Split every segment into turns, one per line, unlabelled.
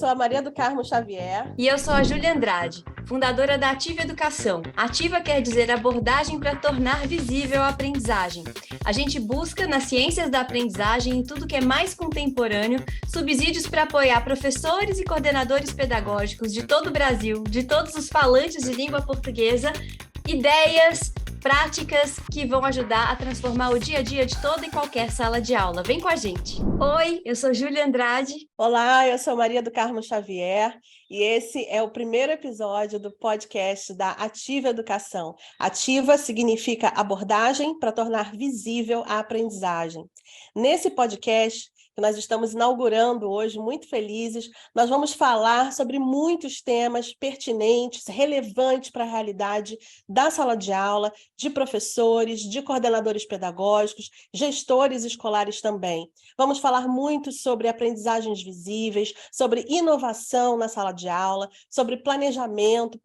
sou a Maria do Carmo Xavier.
E eu sou a Júlia Andrade, fundadora da Ativa Educação. Ativa quer dizer abordagem para tornar visível a aprendizagem. A gente busca, nas ciências da aprendizagem e tudo que é mais contemporâneo, subsídios para apoiar professores e coordenadores pedagógicos de todo o Brasil, de todos os falantes de língua portuguesa, ideias, práticas que vão ajudar a transformar o dia a dia de toda e qualquer sala de aula. Vem com a gente! Oi, eu sou Júlia Andrade.
Olá, eu sou Maria do Carmo Xavier e esse é o primeiro episódio do podcast da Ativa Educação. Ativa significa abordagem para tornar visível a aprendizagem. Nesse podcast, que nós estamos inaugurando hoje, muito felizes, nós vamos falar sobre muitos temas pertinentes, relevantes para a realidade da sala de aula, de professores, de coordenadores pedagógicos, gestores escolares também. Vamos falar muito sobre aprendizagens visíveis, sobre inovação na sala de aula, sobre planejamento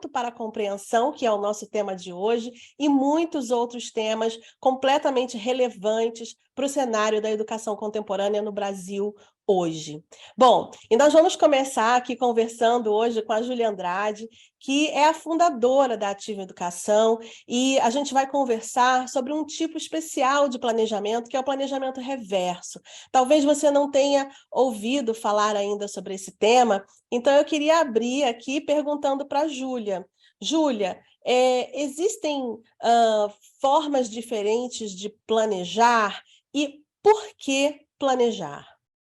para a compreensão, que é o nosso tema de hoje, e muitos outros temas completamente relevantes para o cenário da educação contemporânea no Brasil hoje. Bom, e nós vamos começar aqui conversando hoje com a Júlia Andrade, que é a fundadora da Ativa Educação, e a gente vai conversar sobre um tipo especial de planejamento, que é o planejamento reverso. Talvez você não tenha ouvido falar ainda sobre esse tema, então eu queria abrir aqui perguntando para a Júlia. Júlia, existem formas diferentes de planejar e por que planejar?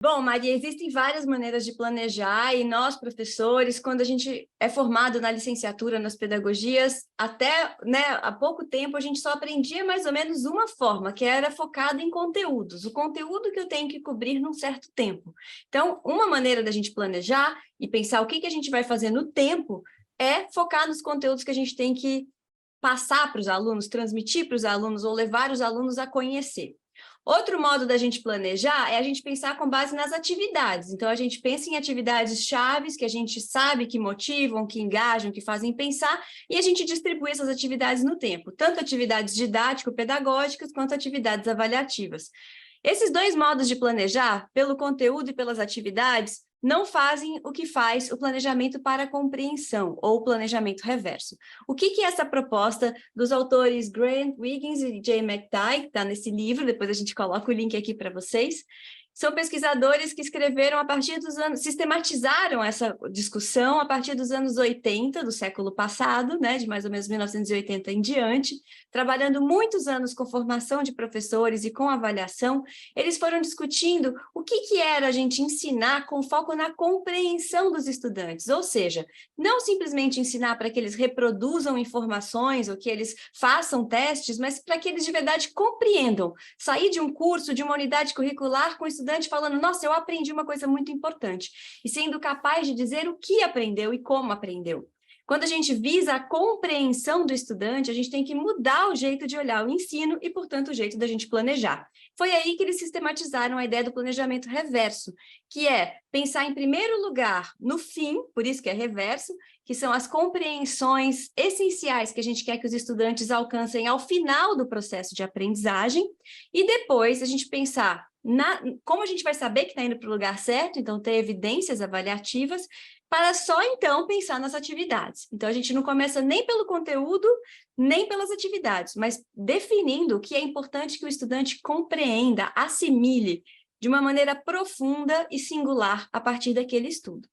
Bom, Maria, existem várias maneiras de planejar e nós, professores, quando a gente é formado na licenciatura, nas pedagogias, até há pouco tempo a gente só aprendia mais ou menos uma forma, que era focada em conteúdos, o conteúdo que eu tenho que cobrir num certo tempo. Então, uma maneira da gente planejar e pensar o que a gente vai fazer no tempo é focar nos conteúdos que a gente tem que passar para os alunos, transmitir para os alunos ou levar os alunos a conhecer. Outro modo da gente planejar é a gente pensar com base nas atividades. Então, a gente pensa em atividades chaves que a gente sabe que motivam, que engajam, que fazem pensar, e a gente distribui essas atividades no tempo, tanto atividades didático-pedagógicas quanto atividades avaliativas. Esses dois modos de planejar, pelo conteúdo e pelas atividades, não fazem o que faz o planejamento para a compreensão, ou o planejamento reverso. O que é essa proposta dos autores Grant Wiggins e Jay McTighe, que está nesse livro, depois a gente coloca o link aqui para vocês. São pesquisadores que escreveram a partir dos anos, sistematizaram essa discussão a partir dos anos 80 do século passado, de mais ou menos 1980 em diante, trabalhando muitos anos com formação de professores e com avaliação. Eles foram discutindo o que era a gente ensinar com foco na compreensão dos estudantes, ou seja, não simplesmente ensinar para que eles reproduzam informações ou que eles façam testes, mas para que eles de verdade compreendam, sair de um curso, de uma unidade curricular com estudante falando, nossa, eu aprendi uma coisa muito importante, e sendo capaz de dizer o que aprendeu e como aprendeu. Quando a gente visa a compreensão do estudante, a gente tem que mudar o jeito de olhar o ensino e, portanto, o jeito da gente planejar. Foi aí que eles sistematizaram a ideia do planejamento reverso, que é pensar em primeiro lugar no fim, por isso que é reverso, que são as compreensões essenciais que a gente quer que os estudantes alcancem ao final do processo de aprendizagem, e depois a gente pensar como a gente vai saber que está indo para o lugar certo, então ter evidências avaliativas, para só então pensar nas atividades. Então a gente não começa nem pelo conteúdo, nem pelas atividades, mas definindo o que é importante que o estudante compreenda, assimile de uma maneira profunda e singular a partir daquele estudo.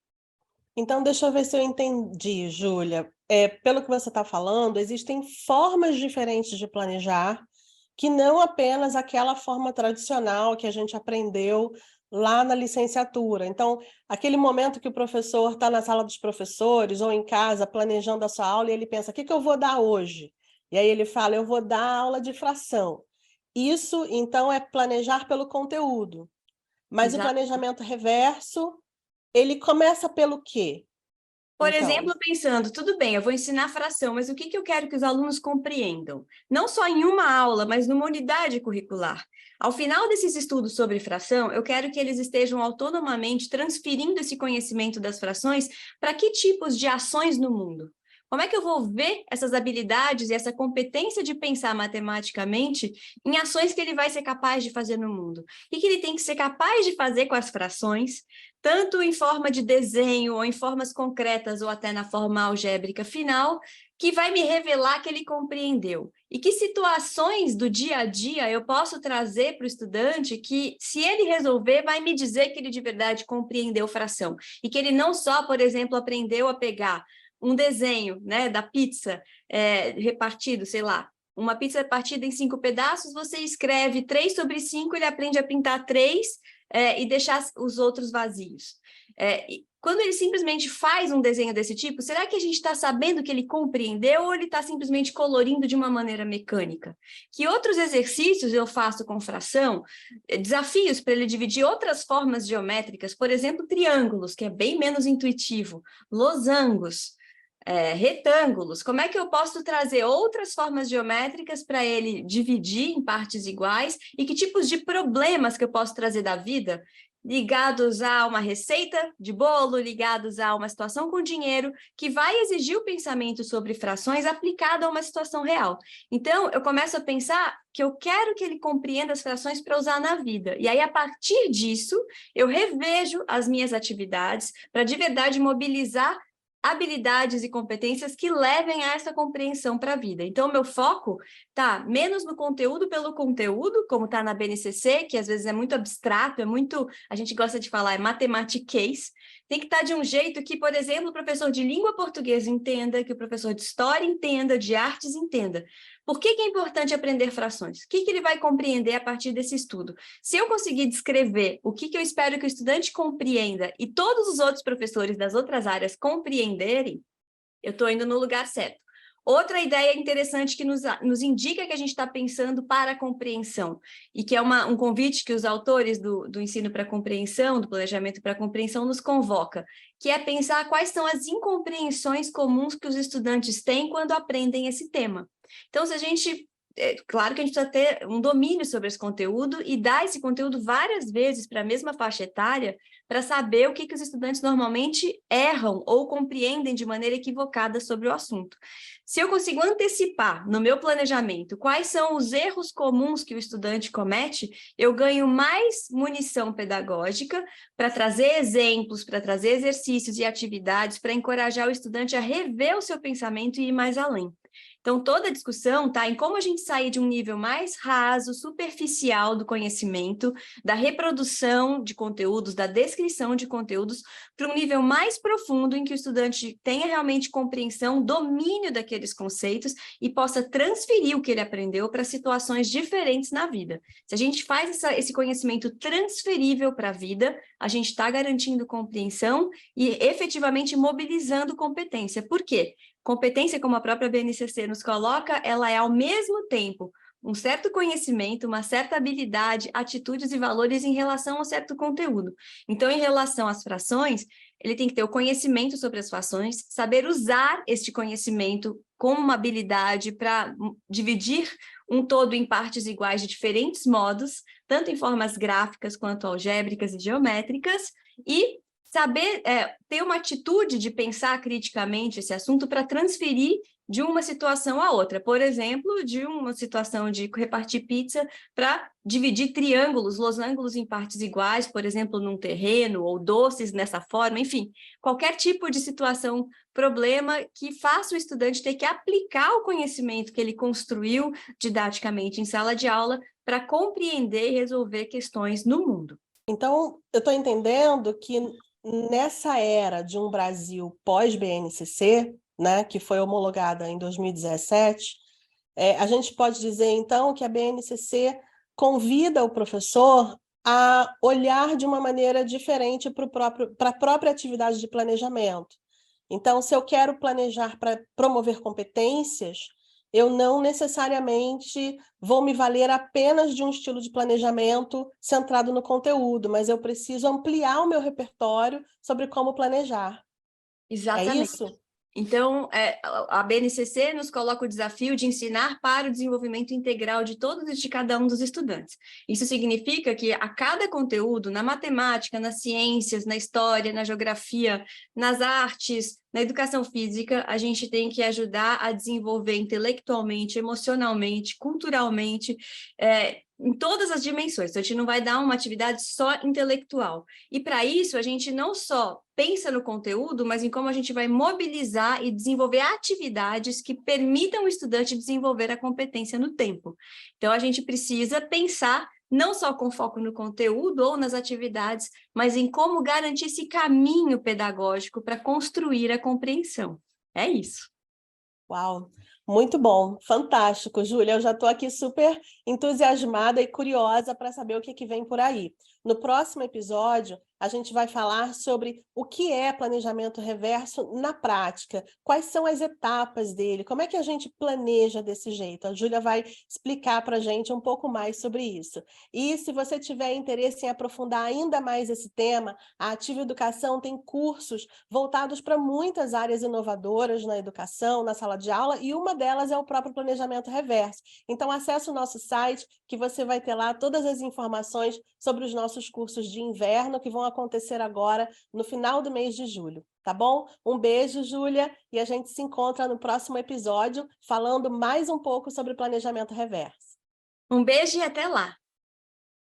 Então, deixa eu ver se eu entendi, Júlia. Pelo que você está falando, existem formas diferentes de planejar, que não apenas aquela forma tradicional que a gente aprendeu lá na licenciatura. Então, aquele momento que o professor está na sala dos professores ou em casa planejando a sua aula e ele pensa, o que eu vou dar hoje? E aí ele fala, eu vou dar aula de fração. Isso, então, é planejar pelo conteúdo. Mas Exato. O planejamento reverso, ele começa pelo quê?
Por exemplo, pensando, tudo bem, eu vou ensinar fração, mas o que eu quero que os alunos compreendam? Não só em uma aula, mas numa unidade curricular. Ao final desses estudos sobre fração, eu quero que eles estejam autonomamente transferindo esse conhecimento das frações para que tipos de ações no mundo? Como é que eu vou ver essas habilidades e essa competência de pensar matematicamente em ações que ele vai ser capaz de fazer no mundo? O que ele tem que ser capaz de fazer com as frações, tanto em forma de desenho, ou em formas concretas, ou até na forma algébrica final, que vai me revelar que ele compreendeu. E que situações do dia a dia eu posso trazer para o estudante que, se ele resolver, vai me dizer que ele de verdade compreendeu fração. E que ele não só, por exemplo, aprendeu a pegar um desenho, né, da pizza repartido, sei lá, uma pizza partida em 5 pedaços, você escreve 3/5, ele aprende a pintar 3 e deixar os outros vazios. Quando ele simplesmente faz um desenho desse tipo, será que a gente está sabendo que ele compreendeu ou ele está simplesmente colorindo de uma maneira mecânica? Que outros exercícios eu faço com fração, desafios para ele dividir outras formas geométricas, por exemplo, triângulos, que é bem menos intuitivo, losangos, retângulos, como é que eu posso trazer outras formas geométricas para ele dividir em partes iguais e que tipos de problemas que eu posso trazer da vida ligados a uma receita de bolo, ligados a uma situação com dinheiro, que vai exigir o pensamento sobre frações aplicado a uma situação real. Então, eu começo a pensar que eu quero que ele compreenda as frações para usar na vida. E aí, a partir disso, eu revejo as minhas atividades para de verdade mobilizar habilidades e competências que levem a essa compreensão para a vida. Então, o meu foco está menos no conteúdo pelo conteúdo, como está na BNCC, que às vezes é muito abstrato, a gente gosta de falar, é matematiquês. Tem que estar de um jeito que, por exemplo, o professor de língua portuguesa entenda, que o professor de história entenda, de artes entenda. Por que é importante aprender frações? O que ele vai compreender a partir desse estudo? Se eu conseguir descrever o que eu espero que o estudante compreenda e todos os outros professores das outras áreas compreenderem, eu estou indo no lugar certo. Outra ideia interessante que nos indica que a gente está pensando para a compreensão, e que é um convite que os autores do ensino para a compreensão, do planejamento para a compreensão, nos convoca, que é pensar quais são as incompreensões comuns que os estudantes têm quando aprendem esse tema. Então, se a gente... claro que a gente precisa ter um domínio sobre esse conteúdo e dar esse conteúdo várias vezes para a mesma faixa etária para saber o que os estudantes normalmente erram ou compreendem de maneira equivocada sobre o assunto. Se eu consigo antecipar no meu planejamento quais são os erros comuns que o estudante comete, eu ganho mais munição pedagógica para trazer exemplos, para trazer exercícios e atividades para encorajar o estudante a rever o seu pensamento e ir mais além. Então, toda a discussão está em como a gente sair de um nível mais raso, superficial do conhecimento, da reprodução de conteúdos, da descrição de conteúdos, para um nível mais profundo em que o estudante tenha realmente compreensão, domínio daqueles conceitos e possa transferir o que ele aprendeu para situações diferentes na vida. Se a gente faz esse conhecimento transferível para a vida, a gente está garantindo compreensão e efetivamente mobilizando competência. Por quê? Competência, como a própria BNCC nos coloca, ela é ao mesmo tempo um certo conhecimento, uma certa habilidade, atitudes e valores em relação a um certo conteúdo. Então, em relação às frações, ele tem que ter o conhecimento sobre as frações, saber usar este conhecimento como uma habilidade para dividir um todo em partes iguais de diferentes modos, tanto em formas gráficas quanto algébricas e geométricas, e saber ter uma atitude de pensar criticamente esse assunto para transferir de uma situação a outra. Por exemplo, de uma situação de repartir pizza para dividir triângulos, losangos em partes iguais, por exemplo, num terreno, ou doces nessa forma, enfim, qualquer tipo de situação, problema que faça o estudante ter que aplicar o conhecimento que ele construiu didaticamente em sala de aula para compreender e resolver questões no mundo.
Então, eu estou entendendo que nessa era de um Brasil pós-BNCC, né, que foi homologada em 2017, a gente pode dizer, então, que a BNCC convida o professor a olhar de uma maneira diferente para a própria atividade de planejamento. Então, se eu quero planejar para promover competências, eu não necessariamente vou me valer apenas de um estilo de planejamento centrado no conteúdo, mas eu preciso ampliar o meu repertório sobre como planejar.
Exatamente.
É isso?
Então, a BNCC nos coloca o desafio de ensinar para o desenvolvimento integral de todos e de cada um dos estudantes. Isso significa que a cada conteúdo, na matemática, nas ciências, na história, na geografia, nas artes, na educação física, a gente tem que ajudar a desenvolver intelectualmente, emocionalmente, culturalmente, em todas as dimensões. Então, a gente não vai dar uma atividade só intelectual. E, para isso, a gente não só pensa no conteúdo, mas em como a gente vai mobilizar e desenvolver atividades que permitam o estudante desenvolver a competência no tempo. Então, a gente precisa pensar não só com foco no conteúdo ou nas atividades, mas em como garantir esse caminho pedagógico para construir a compreensão. É isso.
Uau, muito bom, fantástico, Júlia. Eu já estou aqui super entusiasmada e curiosa para saber o que vem por aí. No próximo episódio, a gente vai falar sobre o que é planejamento reverso na prática, quais são as etapas dele, como é que a gente planeja desse jeito. A Júlia vai explicar para a gente um pouco mais sobre isso. E se você tiver interesse em aprofundar ainda mais esse tema, a Ativa Educação tem cursos voltados para muitas áreas inovadoras na educação, na sala de aula, e uma delas é o próprio planejamento reverso. Então, acesse o nosso site, que você vai ter lá todas as informações sobre os nossos cursos de inverno, que vão acontecer agora no final do mês de julho, tá bom? Um beijo, Júlia, e a gente se encontra no próximo episódio, falando mais um pouco sobre planejamento reverso.
Um beijo e até lá!